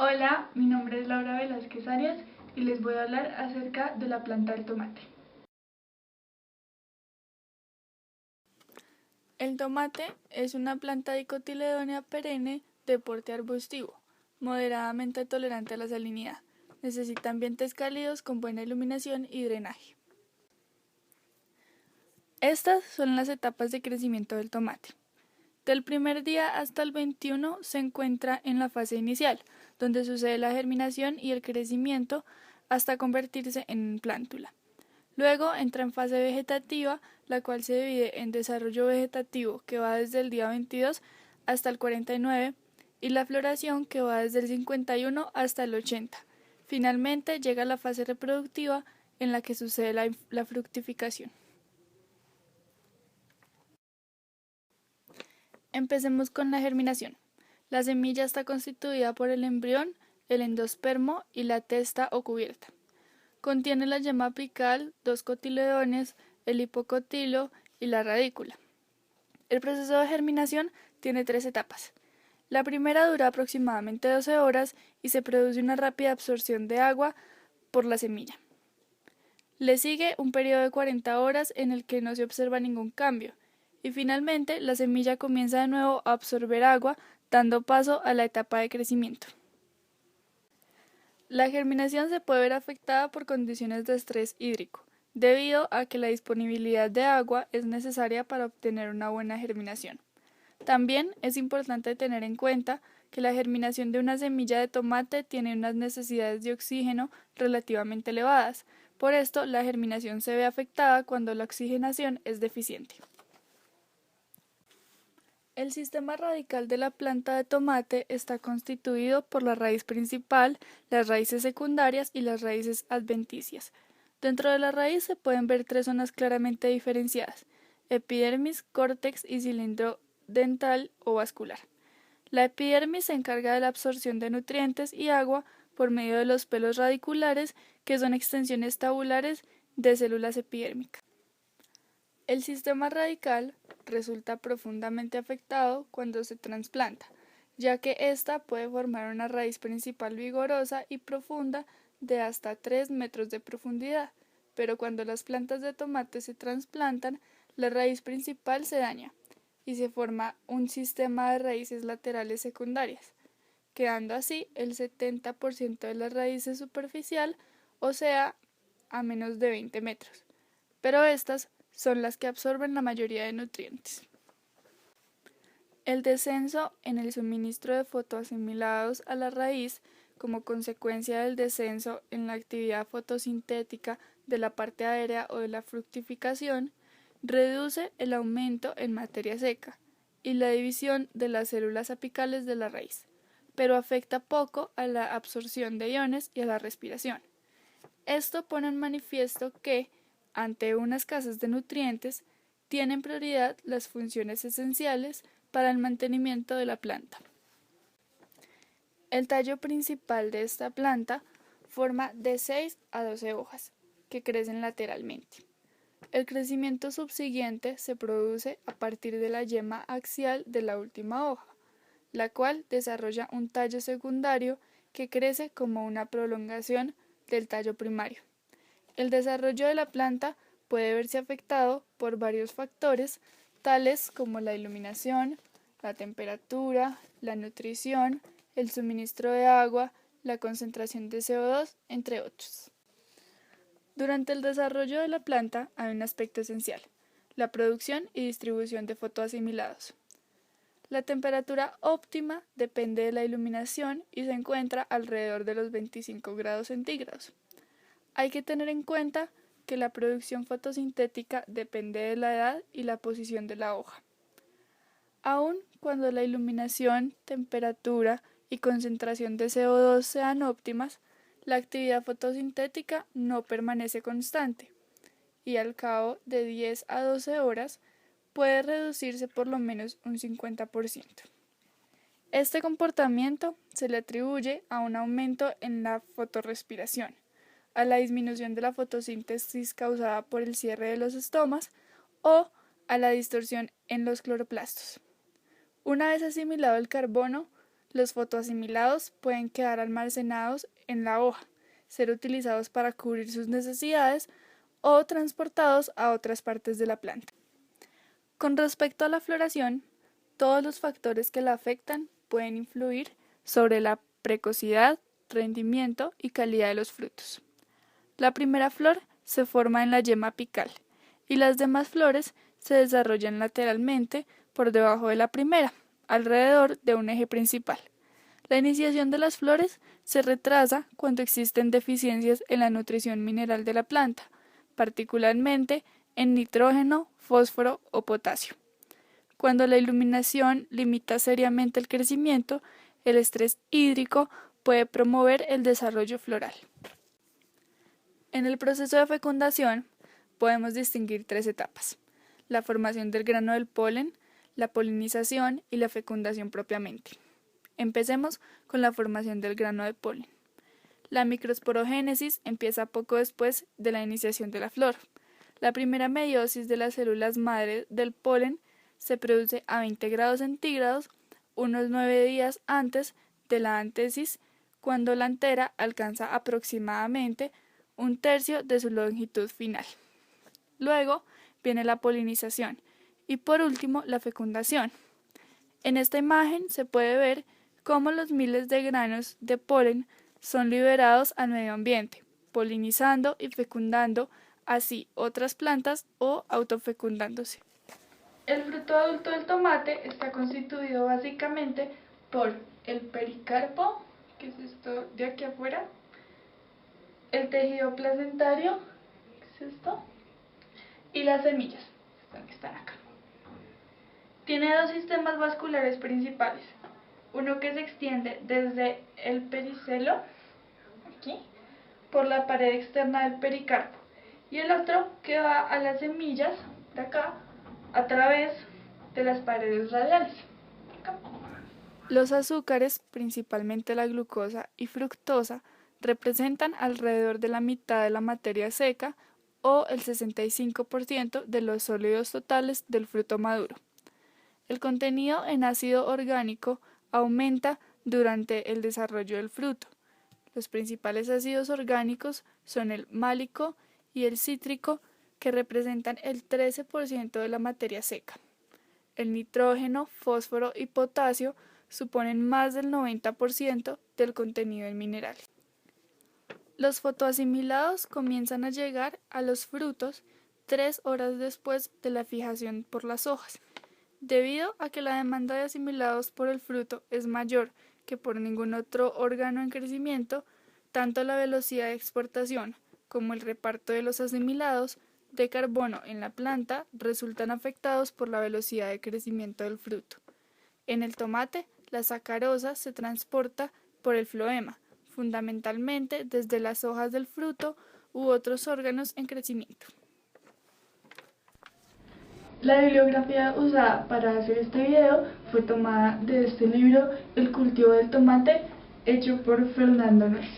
Hola, mi nombre es Laura Velázquez Arias y les voy a hablar acerca de la planta del tomate. El tomate es una planta dicotiledónea perenne de porte arbustivo, moderadamente tolerante a la salinidad. Necesita ambientes cálidos con buena iluminación y drenaje. Estas son las etapas de crecimiento del tomate. Del primer día hasta el 21 se encuentra en la fase inicial, donde sucede la germinación y el crecimiento hasta convertirse en plántula. Luego entra en fase vegetativa, la cual se divide en desarrollo vegetativo, que va desde el día 22 hasta el 49, y la floración, que va desde el 51 hasta el 80. Finalmente llega la fase reproductiva, en la que sucede la fructificación. Empecemos con la germinación. La semilla está constituida por el embrión, el endospermo y la testa o cubierta. Contiene la yema apical, dos cotiledones, el hipocotilo y la radícula. El proceso de germinación tiene tres etapas. La primera dura aproximadamente 12 horas y se produce una rápida absorción de agua por la semilla. Le sigue un periodo de 40 horas en el que no se observa ningún cambio, y finalmente la semilla comienza de nuevo a absorber agua, dando paso a la etapa de crecimiento. La germinación se puede ver afectada por condiciones de estrés hídrico, debido a que la disponibilidad de agua es necesaria para obtener una buena germinación. También es importante tener en cuenta que la germinación de una semilla de tomate tiene unas necesidades de oxígeno relativamente elevadas. Por esto, la germinación se ve afectada cuando la oxigenación es deficiente. El sistema radical de la planta de tomate está constituido por la raíz principal, las raíces secundarias y las raíces adventicias. Dentro de la raíz se pueden ver tres zonas claramente diferenciadas: epidermis, córtex y cilindro dental o vascular. La epidermis se encarga de la absorción de nutrientes y agua por medio de los pelos radiculares, que son extensiones tabulares de células epidérmicas. El sistema radical resulta profundamente afectado cuando se trasplanta, ya que ésta puede formar una raíz principal vigorosa y profunda de hasta 3 metros de profundidad, pero cuando las plantas de tomate se trasplantan, la raíz principal se daña y se forma un sistema de raíces laterales secundarias, quedando así el 70% de la raíz superficial, o sea, a menos de 20 metros, pero estas son las que absorben la mayoría de nutrientes. El descenso en el suministro de fotoasimilados a la raíz, como consecuencia del descenso en la actividad fotosintética de la parte aérea o de la fructificación, reduce el aumento en materia seca y la división de las células apicales de la raíz, pero afecta poco a la absorción de iones y a la respiración. Esto pone en manifiesto que, ante una escasez de nutrientes, tienen prioridad las funciones esenciales para el mantenimiento de la planta. El tallo principal de esta planta forma de 6 a 12 hojas, que crecen lateralmente. El crecimiento subsiguiente se produce a partir de la yema axial de la última hoja, la cual desarrolla un tallo secundario que crece como una prolongación del tallo primario. El desarrollo de la planta puede verse afectado por varios factores, tales como la iluminación, la temperatura, la nutrición, el suministro de agua, la concentración de CO2, entre otros. Durante el desarrollo de la planta hay un aspecto esencial: la producción y distribución de fotoasimilados. La temperatura óptima depende de la iluminación y se encuentra alrededor de los 25 grados centígrados. Hay que tener en cuenta que la producción fotosintética depende de la edad y la posición de la hoja. Aun cuando la iluminación, temperatura y concentración de CO2 sean óptimas, la actividad fotosintética no permanece constante y al cabo de 10 a 12 horas puede reducirse por lo menos un 50%. Este comportamiento se le atribuye a un aumento en la fotorrespiración, a la disminución de la fotosíntesis causada por el cierre de los estomas o a la distorsión en los cloroplastos. Una vez asimilado el carbono, Los fotoasimilados pueden quedar almacenados en la hoja, ser utilizados para cubrir sus necesidades o transportados a otras partes de la planta. Con respecto a la floración, todos los factores que la afectan pueden influir sobre la precocidad, rendimiento y calidad de los frutos. La primera flor se forma en la yema apical y las demás flores se desarrollan lateralmente por debajo de la primera, alrededor de un eje principal. La iniciación de las flores se retrasa cuando existen deficiencias en la nutrición mineral de la planta, particularmente en nitrógeno, fósforo o potasio. Cuando la iluminación limita seriamente el crecimiento, el estrés hídrico puede promover el desarrollo floral. En el proceso de fecundación podemos distinguir 3 etapas: la formación del grano del polen, la polinización y la fecundación propiamente. Empecemos con la formación del grano de polen. La microsporogénesis empieza poco después de la iniciación de la flor. La primera meiosis de las células madre del polen se produce a 20 grados centígrados, unos 9 días antes de la antesis, cuando la antera alcanza aproximadamente 1/3 de su longitud final. Luego viene la polinización y por último la fecundación. En esta imagen se puede ver cómo los miles de granos de polen son liberados al medio ambiente, polinizando y fecundando así otras plantas o autofecundándose. El fruto adulto del tomate está constituido básicamente por el pericarpo, que es esto de aquí afuera, el tejido placentario, que es esto, y las semillas, que están acá. Tiene 2 sistemas vasculares principales, uno que se extiende desde el pericelo, aquí, por la pared externa del pericarpo, y el otro que va a las semillas, de acá, a través de las paredes radiales. Acá. Los azúcares, principalmente la glucosa y fructosa, representan alrededor de la mitad de la materia seca o el 65% de los sólidos totales del fruto maduro. El contenido en ácido orgánico aumenta durante el desarrollo del fruto. Los principales ácidos orgánicos son el málico y el cítrico, que representan el 13% de la materia seca. El nitrógeno, fósforo y potasio suponen más del 90% del contenido en minerales. Los fotoasimilados comienzan a llegar a los frutos 3 horas después de la fijación por las hojas. Debido a que la demanda de asimilados por el fruto es mayor que por ningún otro órgano en crecimiento, tanto la velocidad de exportación como el reparto de los asimilados de carbono en la planta resultan afectados por la velocidad de crecimiento del fruto. En el tomate, la sacarosa se transporta por el floema, fundamentalmente desde las hojas del fruto u otros órganos en crecimiento. La bibliografía usada para hacer este video fue tomada de este libro El cultivo del tomate, hecho por Fernando Nuez.